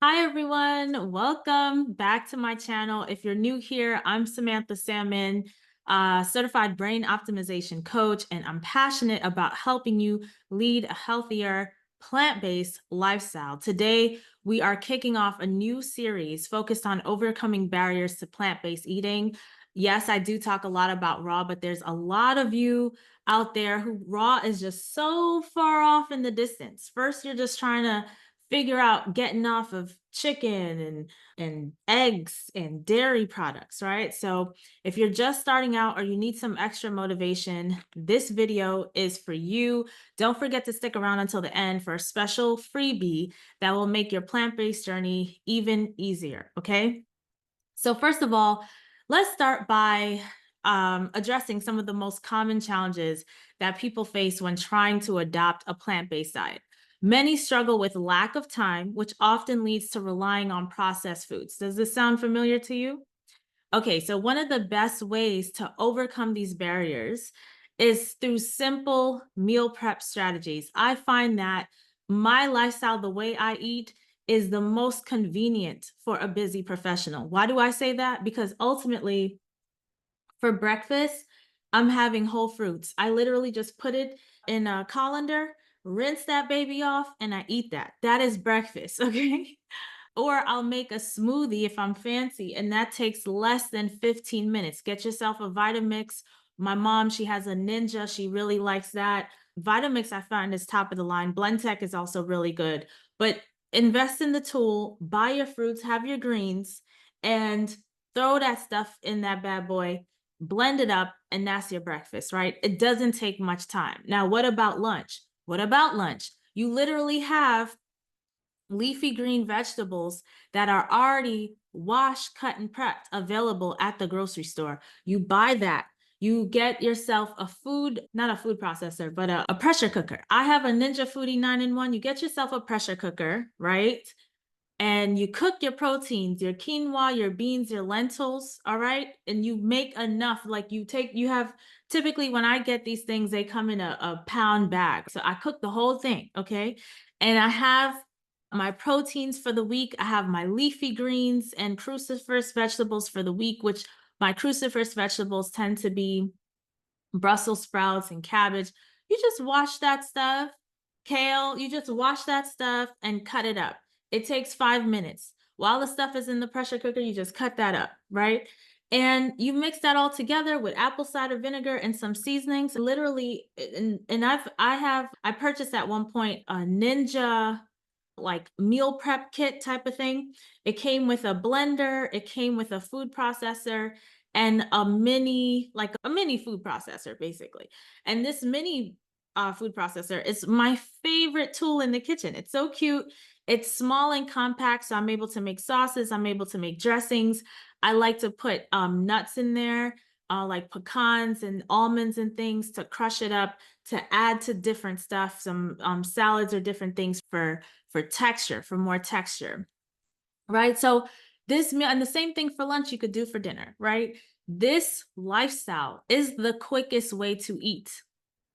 Hi, everyone. Welcome back to my channel. If you're new here, I'm Samantha Salmon, certified brain optimization coach, and I'm passionate about helping you lead a healthier, plant-based lifestyle. Today, we are kicking off a new series focused on overcoming barriers to plant-based eating. Yes, I do talk a lot about raw, but there's a lot of you out there who raw is just so far off in the distance. First, you're just trying to figure out getting off of chicken and eggs and dairy products, right? So if you're just starting out or you need some extra motivation, this video is for you. Don't forget to stick around until the end for a special freebie that will make your plant-based journey even easier, okay? So first of all, let's start by addressing some of the most common challenges that people face when trying to adopt a plant-based diet. Many struggle with lack of time, which often leads to relying on processed foods. Does this sound familiar to you? Okay, so one of the best ways to overcome these barriers is through simple meal prep strategies. I find that my lifestyle, the way I eat, is the most convenient for a busy professional. Why do I say that? Because ultimately, for breakfast, I'm having whole fruits. I literally just put it in a colander, rinse that baby off, and I eat that. That is breakfast, okay? Or I'll make a smoothie if I'm fancy, and that takes less than 15 minutes. Get yourself a Vitamix. My mom, she has a Ninja. She really likes that. Vitamix, I find, is top of the line. Blendtec is also really good. But invest in the tool, buy your fruits, have your greens, and throw that stuff in that bad boy, blend it up, and that's your breakfast, right? It doesn't take much time. Now, what about lunch? What about lunch? You literally have leafy green vegetables that are already washed, cut, and prepped available at the grocery store. You buy that. You get yourself a food, not a food processor, but a pressure cooker. I have a Ninja Foodie 9-in-1. You get yourself a pressure cooker, right? And you cook your proteins, your quinoa, your beans, your lentils, all right? And you make enough, like you have, typically when I get these things, they come in a pound bag. So I cook the whole thing, okay? And I have my proteins for the week. I have my leafy greens and cruciferous vegetables for the week, which my cruciferous vegetables tend to be Brussels sprouts and cabbage. You just wash that stuff, kale, you just wash that stuff and cut it up. It takes 5 minutes. While the stuff is in the pressure cooker, you just cut that up, right? And you mix that all together with apple cider vinegar and some seasonings. Literally, and I purchased at one point a Ninja like meal prep kit type of thing. It came with a blender, it came with a food processor and like a mini food processor basically. And this mini food processor is my favorite tool in the kitchen. It's so cute. It's small and compact, so I'm able to make sauces, I'm able to make dressings. I like to put nuts in there, like pecans and almonds and things to crush it up to add to different stuff, some salads or different things for texture, for more texture, right? So this meal, and the same thing for lunch, you could do for dinner, right? This lifestyle is the quickest way to eat,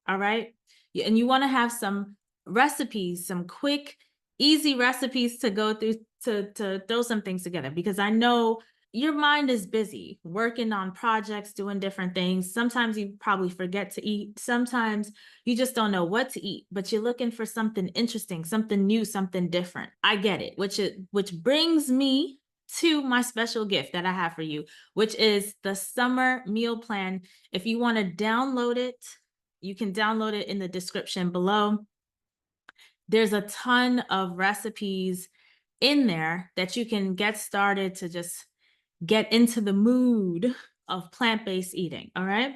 all right? And you want to have some recipes, some quick, easy recipes to go through to throw some things together because I know your mind is busy working on projects, doing different things. Sometimes you probably forget to eat. Sometimes you just don't know what to eat, but you're looking for something interesting, something new, something different. I get it, which brings me to my special gift that I have for you, which is the summer meal plan. If you want to download it, you can download it in the description below. There's a ton of recipes in there that you can get started to just get into the mood of plant-based eating, all right?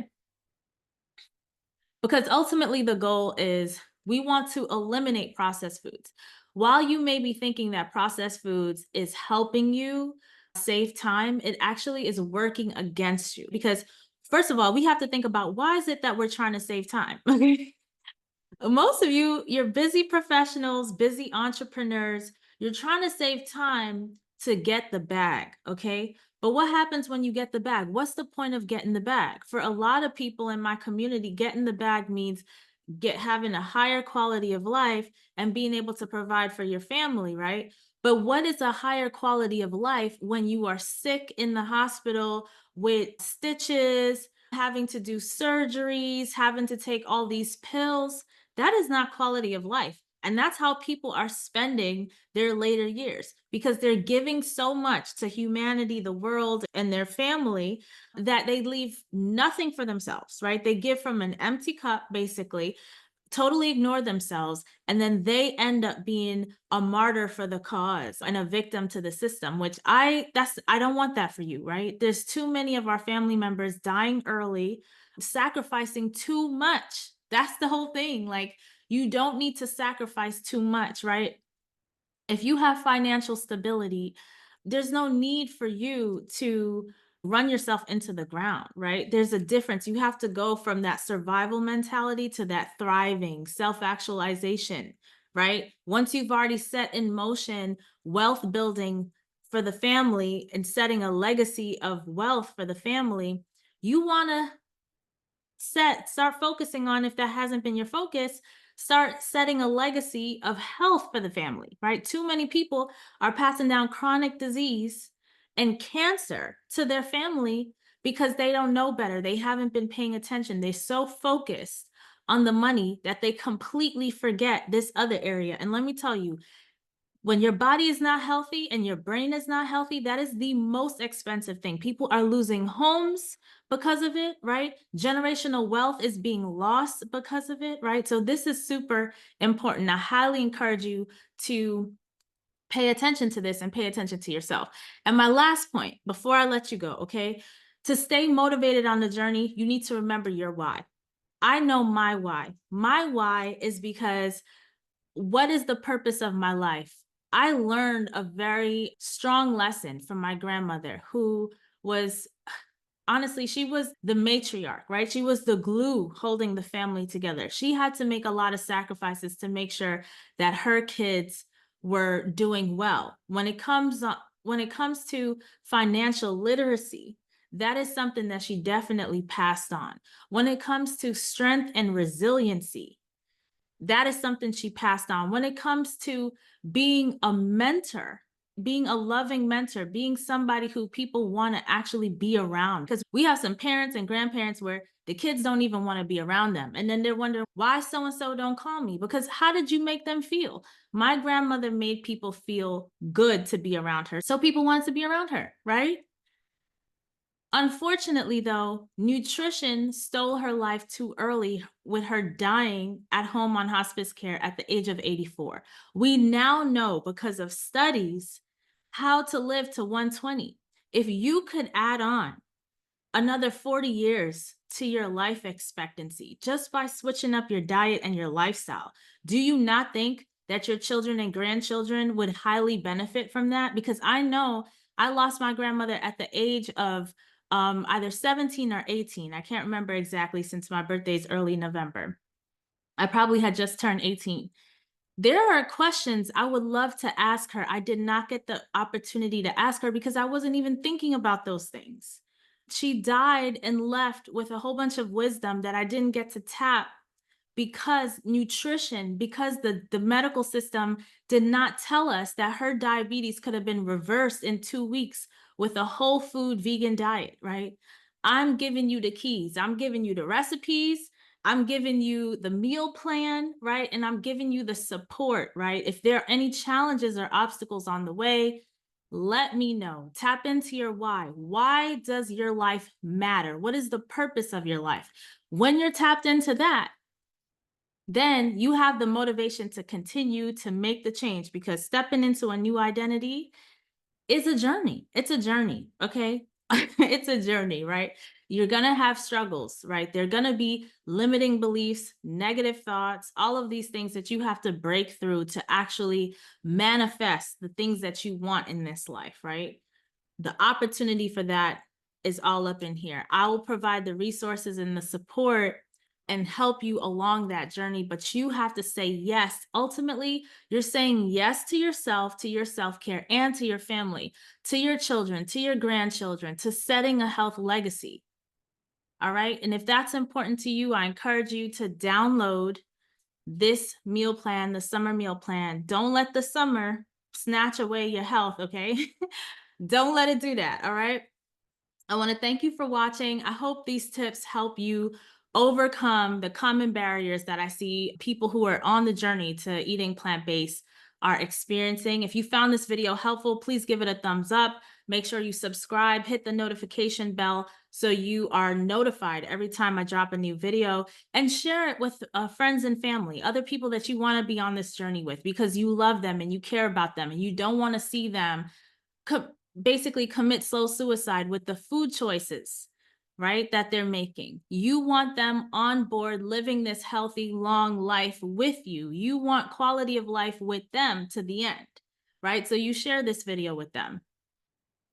Because ultimately the goal is we want to eliminate processed foods. While you may be thinking that processed foods is helping you save time, it actually is working against you. Because first of all, we have to think about why is it that we're trying to save time? Okay. Most of you, you're busy professionals, busy entrepreneurs. You're trying to save time to get the bag, okay? But what happens when you get the bag? What's the point of getting the bag? For a lot of people in my community, getting the bag means having a higher quality of life and being able to provide for your family, right? But what is a higher quality of life when you are sick in the hospital with stitches, having to do surgeries, having to take all these pills? That is not quality of life. And that's how people are spending their later years because they're giving so much to humanity, the world, and their family that they leave nothing for themselves, right? They give from an empty cup, basically, totally ignore themselves, and then they end up being a martyr for the cause and a victim to the system, which I don't want that for you, right? There's too many of our family members dying early, sacrificing too much. That's the whole thing. Like, you don't need to sacrifice too much, right? If you have financial stability, there's no need for you to run yourself into the ground, right? There's a difference. You have to go from that survival mentality to that thriving self actualization, right? Once you've already set in motion wealth building for the family and setting a legacy of wealth for the family, you want to start focusing on, if that hasn't been your focus, start setting a legacy of health for the family, right? Too many people are passing down chronic disease and cancer to their family because they don't know better. They haven't been paying attention. They're so focused on the money that they completely forget this other area. And let me tell you, when your body is not healthy and your brain is not healthy, that is the most expensive thing. People are losing homes because of it, right? Generational wealth is being lost because of it, right? So this is super important. I highly encourage you to pay attention to this and pay attention to yourself. And my last point before I let you go, okay? To stay motivated on the journey, you need to remember your why. I know my why. My why is because what is the purpose of my life? I learned a very strong lesson from my grandmother, who was, honestly, she was the matriarch, right? She was the glue holding the family together. She had to make a lot of sacrifices to make sure that her kids were doing well. When it comes to financial literacy, that is something that she definitely passed on. When it comes to strength and resiliency, that is something she passed on. When it comes to being a mentor, being a loving mentor, being somebody who people want to actually be around, because we have some parents and grandparents where the kids don't even want to be around them. And then they're wondering, why so and so don't call me? Because how did you make them feel? My grandmother made people feel good to be around her. So people wanted to be around her, right? Unfortunately, though, nutrition stole her life too early, with her dying at home on hospice care at the age of 84. We now know, because of studies, how to live to 120. If you could add on another 40 years to your life expectancy just by switching up your diet and your lifestyle, do you not think that your children and grandchildren would highly benefit from that? Because I know I lost my grandmother at the age of either 17 or 18. I can't remember exactly, since my birthday is early November. I probably had just turned 18. There are questions I would love to ask her. I did not get the opportunity to ask her because I wasn't even thinking about those things. She died and left with a whole bunch of wisdom that I didn't get to tap because nutrition, because the medical system did not tell us that her diabetes could have been reversed in 2 weeks with a whole food vegan diet, right? I'm giving you the keys. I'm giving you the recipes. I'm giving you the meal plan, right? And I'm giving you the support, right? If there are any challenges or obstacles on the way, let me know. Tap into your why. Why does your life matter? What is the purpose of your life? When you're tapped into that, then you have the motivation to continue to make the change, because stepping into a new identity is a journey. It's a journey, okay? It's a journey, right? You're going to have struggles, right? There are going to be limiting beliefs, negative thoughts, all of these things that you have to break through to actually manifest the things that you want in this life, right? The opportunity for that is all up in here. I will provide the resources and the support and help you along that journey, but you have to say yes. Ultimately, you're saying yes to yourself, to your self-care, and to your family, to your children, to your grandchildren, to setting a health legacy. All right. And if that's important to you, I encourage you to download this meal plan, the summer meal plan. Don't let the summer snatch away your health, okay? Don't let it do that, all right? I want to thank you for watching. I hope these tips help you overcome the common barriers that I see people who are on the journey to eating plant-based are experiencing. If you found this video helpful, please give it a thumbs up. Make sure you subscribe, hit the notification bell so you are notified every time I drop a new video, and share it with friends and family, other people that you want to be on this journey with because you love them and you care about them and you don't want to see them co- basically commit slow suicide with the food choices, right, that they're making. You want them on board living this healthy, long life with you. You want quality of life with them to the end, right? So you share this video with them.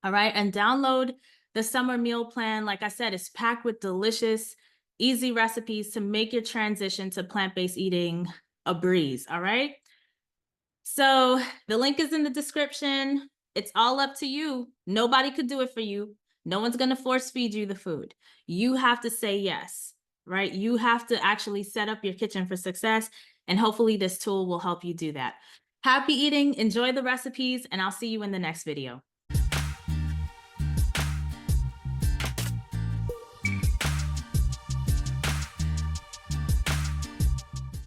All right. And download the summer meal plan. Like I said, it's packed with delicious, easy recipes to make your transition to plant based eating a breeze. All right. So the link is in the description. It's all up to you. Nobody could do it for you. No one's going to force feed you the food. You have to say yes, right? You have to actually set up your kitchen for success. And hopefully this tool will help you do that. Happy eating, enjoy the recipes, and I'll see you in the next video.